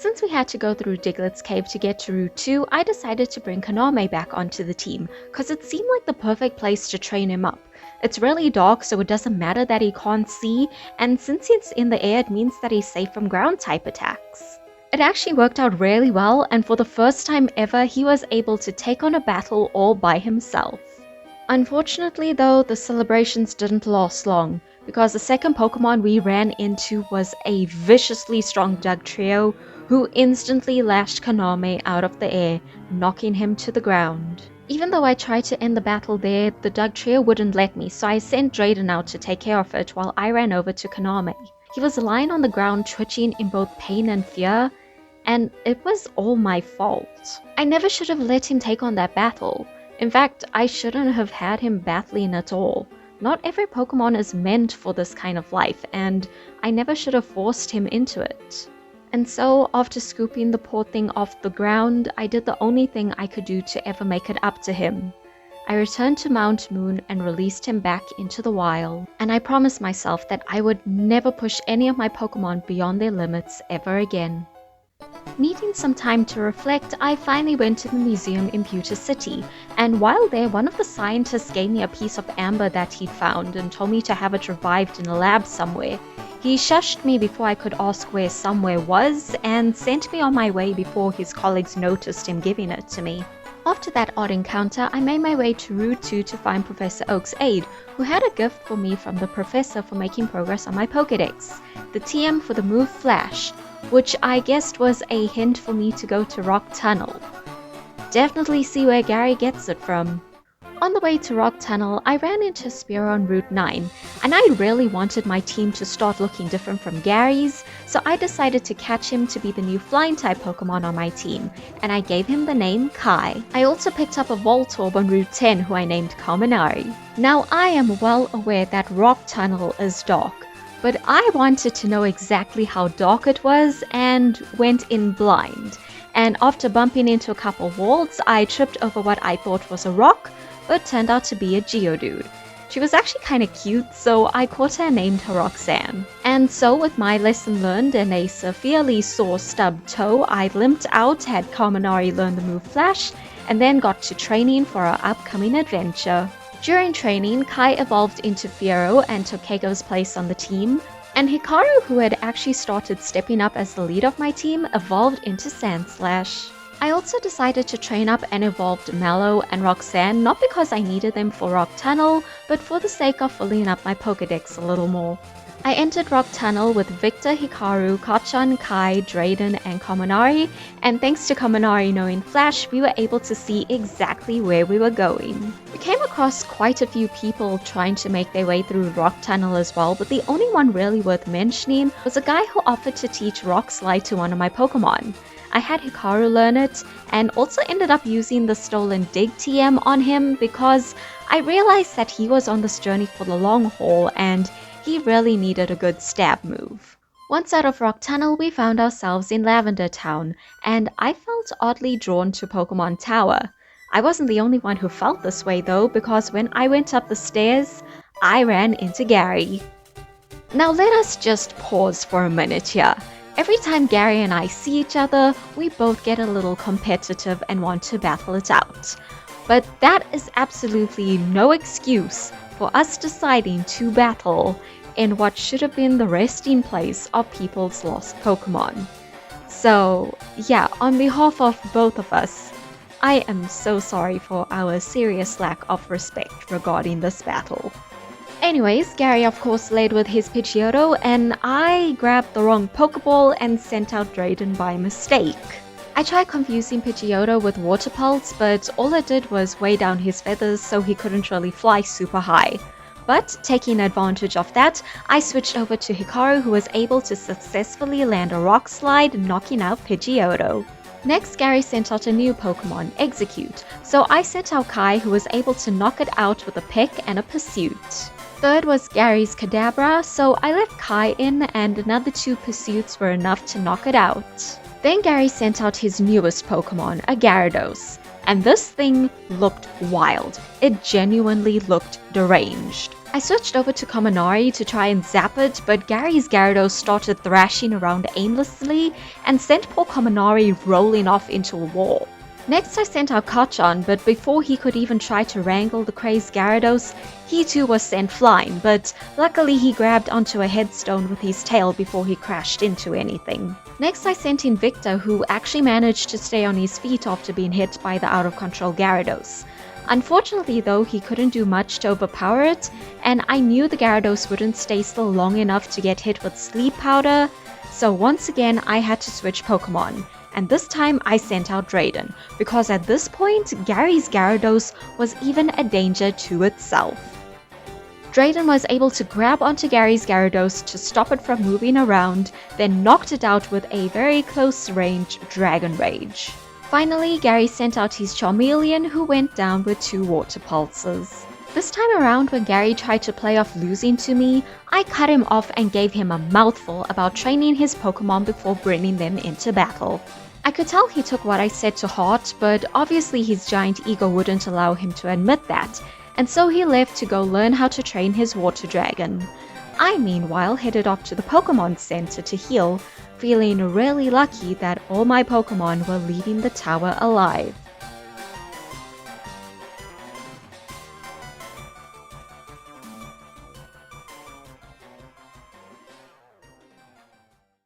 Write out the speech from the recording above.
Since we had to go through Diglett's cave to get to Route 2, I decided to bring Kaname back onto the team, cause it seemed like the perfect place to train him up. It's really dark, so it doesn't matter that he can't see, and since he's in the air, it means that he's safe from ground type attacks. It actually worked out really well, and for the first time ever, he was able to take on a battle all by himself. Unfortunately though, the celebrations didn't last long, because the second Pokemon we ran into was a viciously strong Dugtrio who instantly lashed Kaname out of the air, knocking him to the ground. Even though I tried to end the battle there, the Dugtrio wouldn't let me, so I sent Drayden out to take care of it while I ran over to Kaname. He was lying on the ground twitching in both pain and fear, and it was all my fault. I never should have let him take on that battle. In fact, I shouldn't have had him battling at all. Not every Pokemon is meant for this kind of life, and I never should have forced him into it. And so, after scooping the poor thing off the ground, I did the only thing I could do to ever make it up to him. I returned to Mount Moon and released him back into the wild, and I promised myself that I would never push any of my Pokemon beyond their limits ever again. Needing some time to reflect, I finally went to the museum in Pewter City, and while there, one of the scientists gave me a piece of amber that he'd found and told me to have it revived in a lab somewhere. He shushed me before I could ask where somewhere was, and sent me on my way before his colleagues noticed him giving it to me. After that odd encounter, I made my way to Route 2 to find Professor Oak's aide, who had a gift for me from the professor for making progress on my Pokédex, the TM for the move Flash, which I guessed was a hint for me to go to Rock Tunnel. Definitely see where Gary gets it from. On the way to Rock Tunnel, I ran into Spearow on Route 9, and I really wanted my team to start looking different from Gary's, so I decided to catch him to be the new Flying-type Pokemon on my team, and I gave him the name Kai. I also picked up a Voltorb on Route 10 who I named Kaminari. Now I am well aware that Rock Tunnel is dark, but I wanted to know exactly how dark it was and went in blind. And after bumping into a couple walls, I tripped over what I thought was a rock, but turned out to be a Geodude. She was actually kinda cute, so I caught her and named her Roxanne. And so with my lesson learned and a severely sore stubbed toe, I limped out, had Kaminari learn the move Flash, and then got to training for our upcoming adventure. During training, Kai evolved into Fearow and took Keiko's place on the team, and Hikaru, who had actually started stepping up as the lead of my team, evolved into Sandslash. I also decided to train up and evolved Mallow and Roxanne, not because I needed them for Rock Tunnel, but for the sake of filling up my Pokédex a little more. I entered Rock Tunnel with Victor, Hikaru, Kachan, Kai, Drayden, and Kaminari, and thanks to Kaminari knowing Flash, we were able to see exactly where we were going. We came across quite a few people trying to make their way through Rock Tunnel as well, but the only one really worth mentioning was a guy who offered to teach Rock Slide to one of my Pokemon. I had Hikaru learn it, and also ended up using the stolen Dig TM on him because I realized that he was on this journey for the long haul and he really needed a good stab move. Once out of Rock Tunnel, we found ourselves in Lavender Town, and I felt oddly drawn to Pokemon Tower. I wasn't the only one who felt this way though, because when I went up the stairs, I ran into Gary. Now let us just pause for a minute here. Every time Gary and I see each other, we both get a little competitive and want to battle it out. But that is absolutely no excuse for us deciding to battle in what should have been the resting place of people's lost Pokemon. So yeah, on behalf of both of us, I am so sorry for our serious lack of respect regarding this battle. Anyways, Gary of course led with his Pidgeotto, and I grabbed the wrong Pokeball and sent out Drayden by mistake. I tried confusing Pidgeotto with Water Pulse, but all it did was weigh down his feathers so he couldn't really fly super high. But taking advantage of that, I switched over to Hikaru, who was able to successfully land a Rock Slide, knocking out Pidgeotto. Next, Gary sent out a new Pokemon, Execute, so I sent out Kai, who was able to knock it out with a Peck and a Pursuit. Third was Gary's Kadabra, so I left Kai in and another 2 Pursuits were enough to knock it out. Then Gary sent out his newest Pokemon, a Gyarados, and this thing looked wild. It genuinely looked deranged. I switched over to Kaminari to try and zap it, but Gary's Gyarados started thrashing around aimlessly and sent poor Kaminari rolling off into a wall. Next I sent out Kachan, but before he could even try to wrangle the crazed Gyarados, he too was sent flying, but luckily he grabbed onto a headstone with his tail before he crashed into anything. Next I sent in Victor, who actually managed to stay on his feet after being hit by the out-of-control Gyarados. Unfortunately though, he couldn't do much to overpower it, and I knew the Gyarados wouldn't stay still long enough to get hit with Sleep Powder, so once again I had to switch Pokemon. And this time I sent out Drayden, because at this point, Gary's Gyarados was even a danger to itself. Drayden was able to grab onto Gary's Gyarados to stop it from moving around, then knocked it out with a very close-range Dragon Rage. Finally, Gary sent out his Charmeleon, who went down with 2 Water Pulses. This time around, when Gary tried to play off losing to me, I cut him off and gave him a mouthful about training his Pokemon before bringing them into battle. I could tell he took what I said to heart, but obviously his giant ego wouldn't allow him to admit that, and so he left to go learn how to train his water dragon. I meanwhile headed off to the Pokemon Center to heal, feeling really lucky that all my Pokemon were leaving the tower alive.